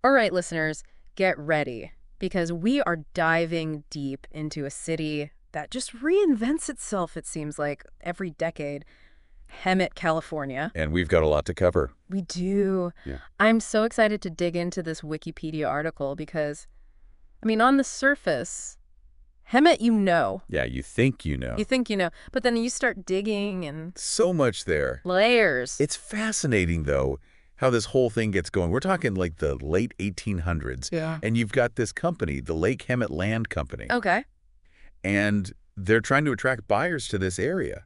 All right, listeners, get ready, because we are diving deep into a city that just reinvents itself, it seems like, every decade. Hemet, California. And we've got a lot to cover. We do. Yeah. I'm so excited to dig into this Wikipedia article because, I mean, on the surface, Hemet, you know. Yeah, you think you know. You think you know, but then you start digging and So much there. layers. It's fascinating, though, how this whole thing gets going. We're talking like the late 1800s. Yeah. And you've got this company, the Lake Hemet Land Company. Okay. And they're trying to attract buyers to this area.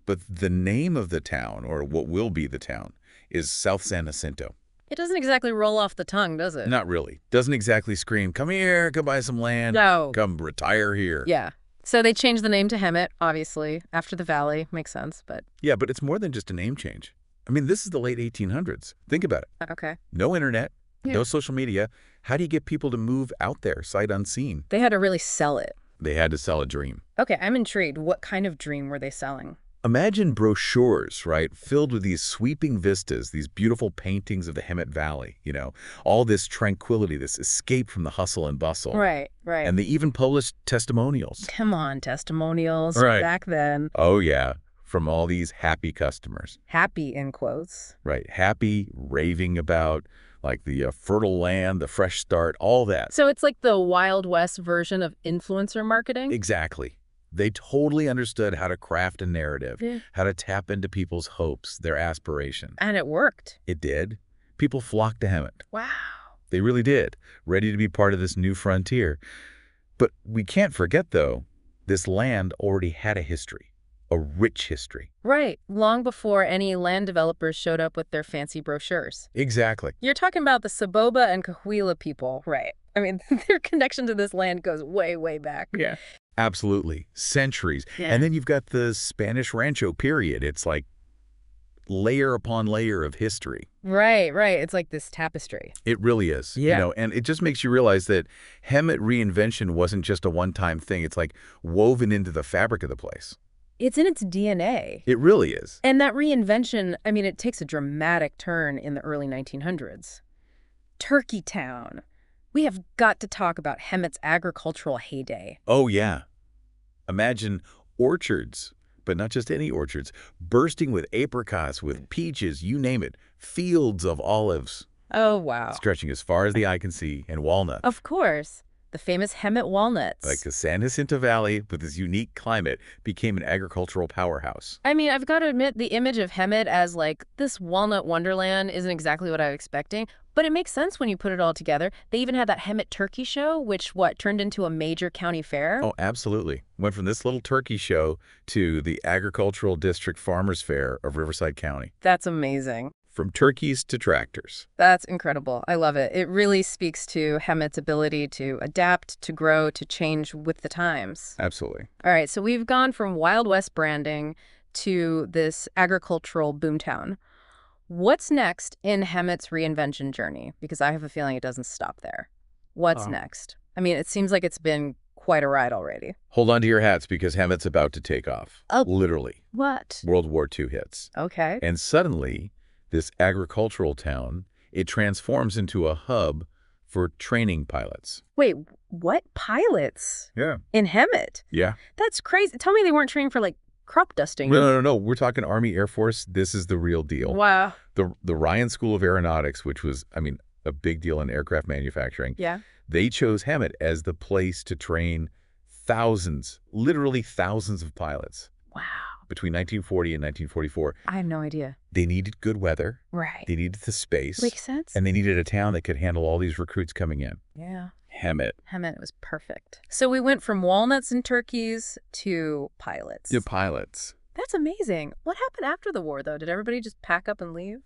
But the name of the town, or what will be the town, is South San Jacinto. It doesn't exactly roll off the tongue, does it? Not really. Doesn't exactly scream, come here, go buy some land. No. Come retire here. Yeah. So they changed the name to Hemet, obviously, after the valley. Makes sense, but... Yeah, but it's more than just a name change. I mean, this is the late 1800s. Think about it. Okay. No internet, Yeah. no social media. How do you get people to move out there, sight unseen? They had to really sell it. They had to sell a dream. Okay, I'm intrigued. What kind of dream were they selling? Imagine brochures, right, filled with these sweeping vistas, these beautiful paintings of the Hemet Valley, all this tranquility, this escape from the hustle and bustle. Right. And they even published testimonials. Come on, testimonials. Right. Back then. Oh, yeah, from all these happy customers. Happy, in quotes. Right, happy, raving about, like the fertile land, the fresh start, all that. So it's like the Wild West version of influencer marketing? Exactly. They totally understood how to craft a narrative, Yeah. how to tap into people's hopes, their aspirations. And it worked. It did. People flocked to Hemet. Wow. They really did, ready to be part of this new frontier. But we can't forget, though, this land already had a history, a rich history. Right. Long before any land developers showed up with their fancy brochures. Exactly. You're talking about the Saboba and Cahuilla people, right? I mean, their connection to this land goes way, way back. Yeah. Absolutely. Centuries. Yeah. And then you've got the Spanish Rancho period. It's like layer upon layer of history. Right. It's like this tapestry. It really is. Yeah. And it just makes you realize that Hemet reinvention wasn't just a one-time thing. It's like woven into the fabric of the place. It's in its DNA. It really is. And that reinvention, I mean, it takes a dramatic turn in the early 1900s. Turkey Town. We have got to talk about Hemet's agricultural heyday. Oh, yeah. Imagine orchards, but not just any orchards, bursting with apricots, with peaches, you name it, fields of olives. Oh, wow. Stretching as far as the eye can see, and walnuts. Of course. The famous Hemet walnuts. Like the San Jacinto Valley, with its unique climate, became an agricultural powerhouse. I mean, I've got to admit, the image of Hemet as, like, this Walnut Wonderland isn't exactly what I was expecting, but it makes sense when you put it all together. They even had that Hemet Turkey Show, which, turned into a major county fair? Oh, absolutely. Went from this little turkey show to the Agricultural District Farmers Fair of Riverside County. That's amazing. From turkeys to tractors. That's incredible. I love it. It really speaks to Hemet's ability to adapt, to grow, to change with the times. Absolutely. All right, so we've gone from Wild West branding to this agricultural boomtown. What's next in Hemet's reinvention journey? Because I have a feeling it doesn't stop there. What's next? I mean, it seems like it's been quite a ride already. Hold on to your hats because Hemet's about to take off. Oh. Literally. What? World War II hits. Okay. And suddenly, this agricultural town, it transforms into a hub for training pilots. Wait, what? Pilots? Yeah. In Hemet? Yeah. That's crazy. Tell me they weren't training for, like, crop dusting. No. We're talking Army Air Force. This is the real deal. Wow. The Ryan School of Aeronautics, which was, a big deal in aircraft manufacturing. Yeah. They chose Hemet as the place to train thousands, literally thousands of pilots. Wow. Between 1940 and 1944. I have no idea. They needed good weather. Right. They needed the space. Makes sense. And they needed a town that could handle all these recruits coming in. Yeah. Hemet. Hemet was perfect. So we went from walnuts and turkeys to pilots. The pilots. That's amazing. What happened after the war, though? Did everybody just pack up and leave?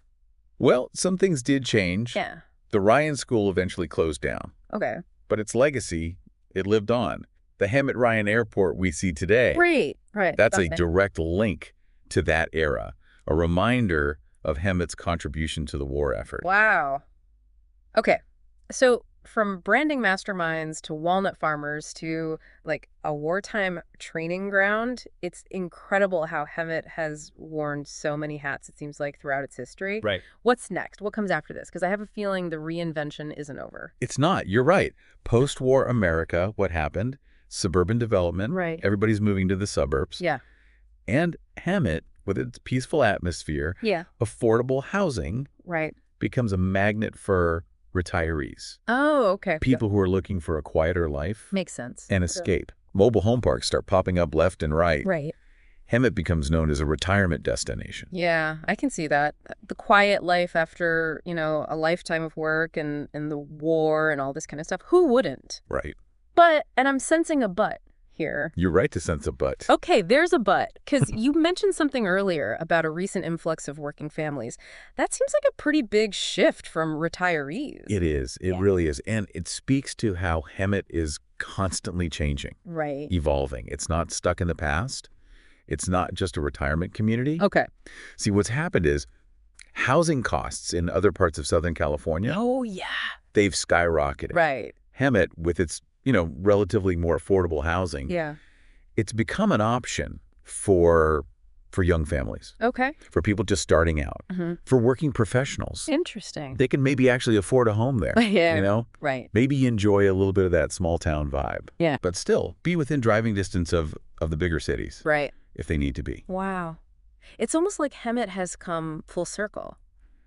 Well, some things did change. Yeah. The Ryan School eventually closed down. Okay. But its legacy, it lived on. The Hemet Ryan Airport we see today. Right. That's a direct link to that era. A reminder of Hemet's contribution to the war effort. Wow. Okay. So from branding masterminds to walnut farmers to like a wartime training ground, it's incredible how Hemet has worn so many hats, it seems like, throughout its history. Right. What's next? What comes after this? Because I have a feeling the reinvention isn't over. It's not. You're right. Post-war America, what happened? Suburban development. Right. Everybody's moving to the suburbs. Yeah. And Hemet, with its peaceful atmosphere, Yeah. affordable housing, Right. becomes a magnet for retirees. Oh, okay. People who are looking for a quieter life Makes sense. and escape. Mobile home parks start popping up left and right. Right. Hemet becomes known as a retirement destination. Yeah, I can see that. The quiet life after, a lifetime of work and the war and all this kind of stuff. Who wouldn't? Right. But, and I'm sensing a but here. You're right to sense a but. Okay, there's a but, because you mentioned something earlier about a recent influx of working families. That seems like a pretty big shift from retirees. It is. It really is. And it speaks to how Hemet is constantly changing, Right. evolving. It's not stuck in the past. It's not just a retirement community. Okay. See, what's happened is housing costs in other parts of Southern California, Oh, yeah. they've skyrocketed. Right. Hemet, with its, relatively more affordable housing, Yeah. it's become an option for young families, Okay. for people just starting out, for working professionals. Interesting. They can maybe actually afford a home there, Yeah. Right. Maybe enjoy a little bit of that small town vibe. Yeah. But still, be within driving distance of the bigger cities, Right. if they need to be. Wow. It's almost like Hemet has come full circle.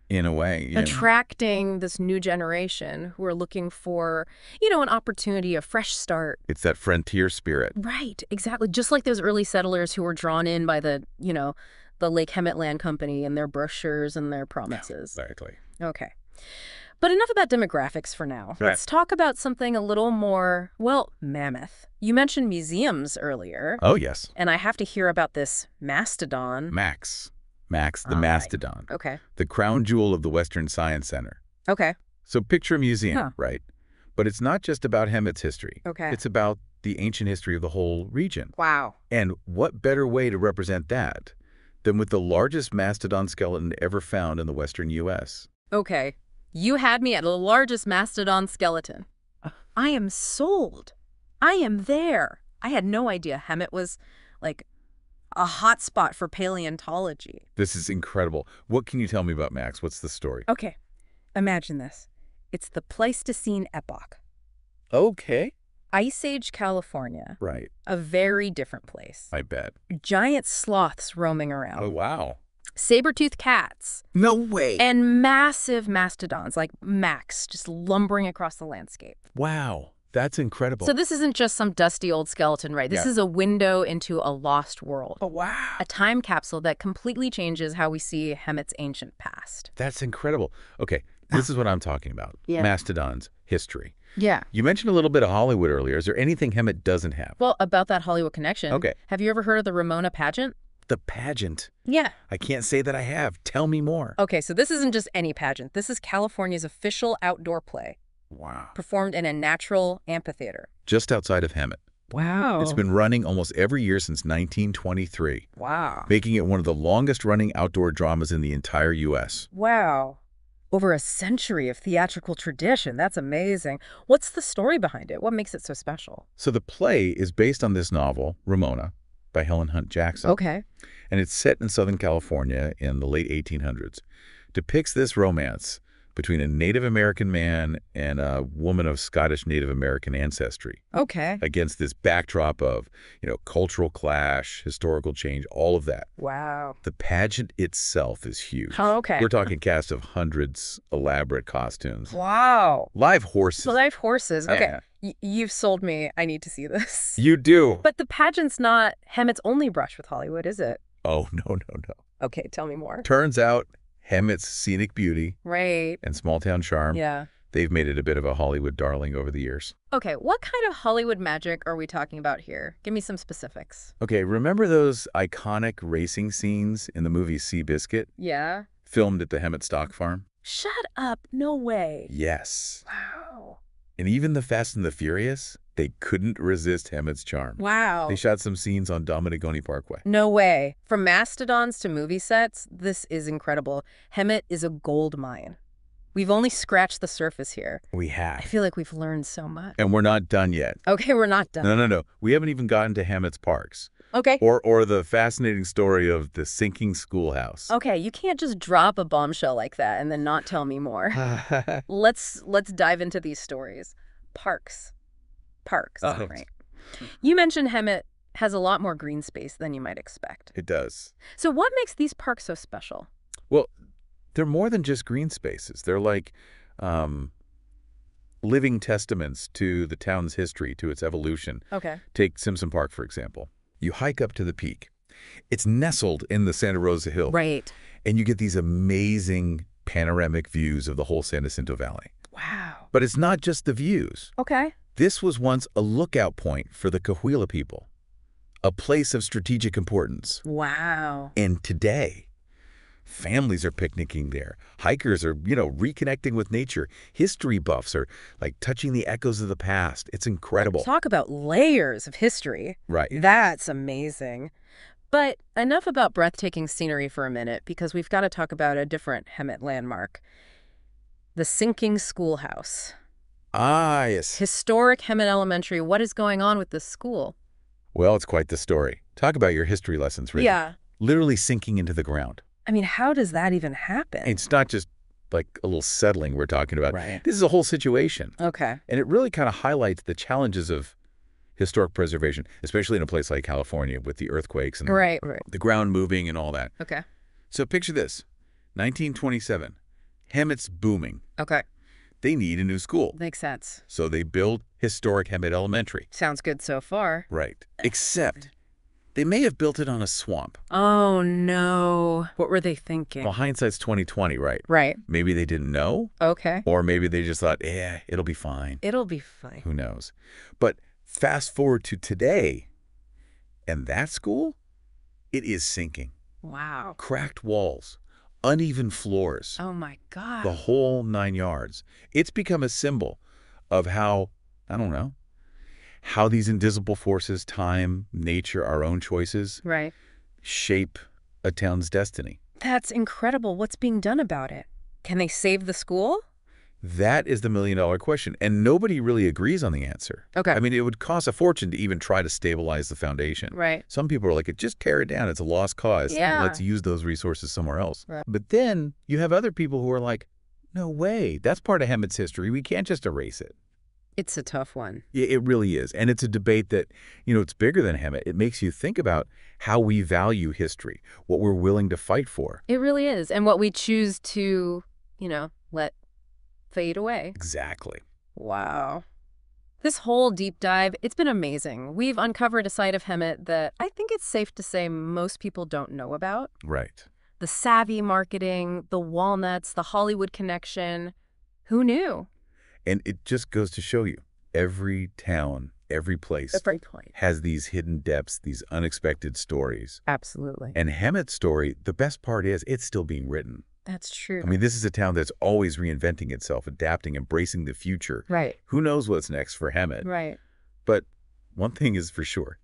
In a way, Attracting this new generation who are looking for, an opportunity, a fresh start. It's that frontier spirit. Right, exactly. Just like those early settlers who were drawn in by the Lake Hemet Land Company and their brochures and their promises. Exactly. Okay. But enough about demographics for now. Right. Let's talk about something a little more, mammoth. You mentioned museums earlier. Oh, yes. And I have to hear about this Mastadon. Max, the All right. Mastadon. Okay. The crown jewel of the Western Science Center. Okay. So picture a museum, Huh. right? But it's not just about Hemet's history. Okay. It's about the ancient history of the whole region. Wow. And what better way to represent that than with the largest mastodon skeleton ever found in the western U.S.? Okay. You had me at the largest Mastadon skeleton. I am sold. I am there. I had no idea Hemet was, like, a hotspot for paleontology. This is incredible. What can you tell me about Max? What's the story? Okay. Imagine this. It's the Pleistocene epoch. Okay. Ice Age California. Right. A very different place. I bet. Giant sloths roaming around. Oh, wow. Saber-toothed cats. No way. And massive mastodons, like Max, just lumbering across the landscape. Wow. That's incredible. So this isn't just some dusty old skeleton, right? This is a window into a lost world. Oh, wow. A time capsule that completely changes how we see Hemet's ancient past. That's incredible. Okay, this is what I'm talking about. Yeah. Mastodon's history. Yeah. You mentioned a little bit of Hollywood earlier. Is there anything Hemet doesn't have? Well, about that Hollywood connection. Okay. Have you ever heard of the Ramona Pageant? The pageant. Yeah. I can't say that I have. Tell me more. Okay, so this isn't just any pageant. This is California's official outdoor play, Wow. performed in a natural amphitheater. Just outside of Hemet. Wow. It's been running almost every year since 1923, Wow. making it one of the longest-running outdoor dramas in the entire U.S. Wow. Over a century of theatrical tradition. That's amazing. What's the story behind it? What makes it so special? So the play is based on this novel, Ramona, by Helen Hunt Jackson. Okay. And it's set in Southern California in the late 1800s. Depicts this romance between a Native American man and a woman of Scottish Native American ancestry Okay. against this backdrop of, cultural clash, historical change, all of that. Wow. The pageant itself is huge. Oh, okay. We're talking cast of hundreds, elaborate costumes. Wow. Live horses. Live horses. Okay. Yeah. You've sold me. I need to see this. You do. But the pageant's not Hemet's only brush with Hollywood, is it? Oh, no. Okay, tell me more. Turns out Hemet's scenic beauty Right. and small-town charm, Yeah. they've made it a bit of a Hollywood darling over the years. Okay, what kind of Hollywood magic are we talking about here? Give me some specifics. Okay, remember those iconic racing scenes in the movie Seabiscuit, Yeah. filmed at the Hemet Stock Farm? Shut up. No way. Yes. Wow. And even the Fast and the Furious, they couldn't resist Hemet's charm. Wow. They shot some scenes on Dominigoni Parkway. No way. From mastodons to movie sets, this is incredible. Hemet is a gold mine. We've only scratched the surface here. We I have. feel like we've learned so much. And we're not done yet. Okay, we're not done. No. We haven't even gotten to Hemet's parks. Okay. Or the fascinating story of the sinking schoolhouse. Okay, you can't just drop a bombshell like that and then not tell me more. Let's dive into these stories. Parks. Oh. Right. You mentioned Hemet has a lot more green space than you might expect. It does. So what makes these parks so special? Well, they're more than just green spaces. They're like living testaments to the town's history, to its evolution. Okay. Take Simpson Park, for example. You hike up to the peak. It's nestled in the Santa Rosa Hill. Right. And you get these amazing panoramic views of the whole San Jacinto Valley. Wow. But it's not just the views. Okay. This was once a lookout point for the Cahuilla people, a place of strategic importance. Wow. And today, families are picnicking there. Hikers are, reconnecting with nature. History buffs are, touching the echoes of the past. It's incredible. Talk about layers of history. Right. That's amazing. But enough about breathtaking scenery for a minute, because we've got to talk about a different Hemet landmark. The sinking schoolhouse. Ah, yes. Historic Hemet Elementary. What is going on with this school? Well, it's quite the story. Talk about your history lessons, Rita. Yeah. Literally sinking into the ground. I mean, how does that even happen? It's not just like a little settling we're talking about. Right. This is a whole situation. Okay. And it really kind of highlights the challenges of historic preservation, especially in a place like California with the earthquakes and Right. the ground moving and all that. Okay. So picture this, 1927, Hemet's booming. Okay. They need a new school. Makes sense. So they build historic Hemet Elementary. Sounds good so far. Right. Except they may have built it on a swamp. Oh, no. What were they thinking? Well, hindsight's 20/20, right? Right. Maybe they didn't know, Okay. or maybe they just thought, it'll be fine. It'll be fine. Who knows? But fast forward to today, and that school, it is sinking. Wow. Cracked walls, uneven floors, Oh, my God. the whole 9 yards. It's become a symbol of how, I don't know, how these invisible forces, time, nature, our own choices, Right. shape a town's destiny. That's incredible. What's being done about it? Can they save the school? That is the million-dollar question, and nobody really agrees on the answer. Okay. I mean, it would cost a fortune to even try to stabilize the foundation. Right. Some people are like, just tear it down. It's a lost cause. Yeah. Let's use those resources somewhere else. Right. But then you have other people who are like, no way. That's part of Hemet's history. We can't just erase it. It's a tough one. Yeah, it really is. And it's a debate that, it's bigger than Hemet. It makes you think about how we value history, what we're willing to fight for. It really is. And what we choose to, let fade away. Exactly. Wow. This whole deep dive, it's been amazing. We've uncovered a side of Hemet that I think it's safe to say most people don't know about. Right. The savvy marketing, the walnuts, the Hollywood connection. Who knew? And it just goes to show you, every town, every place Every point. has these hidden depths, these unexpected stories. Absolutely. And Hemet's story, the best part is it's still being written. That's true. I mean, this is a town that's always reinventing itself, adapting, embracing the future. Right. Who knows what's next for Hemet? Right. But one thing is for sure,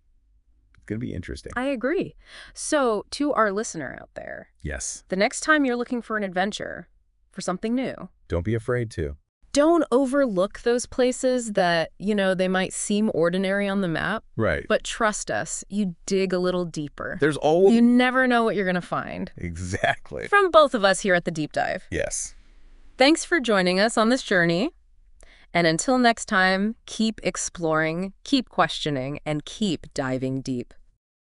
it's going to be interesting. I agree. So, to our listener out there, Yes. the next time you're looking for an adventure, for something new, Don't be afraid to. don't overlook those places that, they might seem ordinary on the map. Right. But trust us, you dig a little deeper. There's always... You never know what you're going to find. Exactly. From both of us here at The Deep Dive. Yes. Thanks for joining us on this journey. And until next time, keep exploring, keep questioning, and keep diving deep.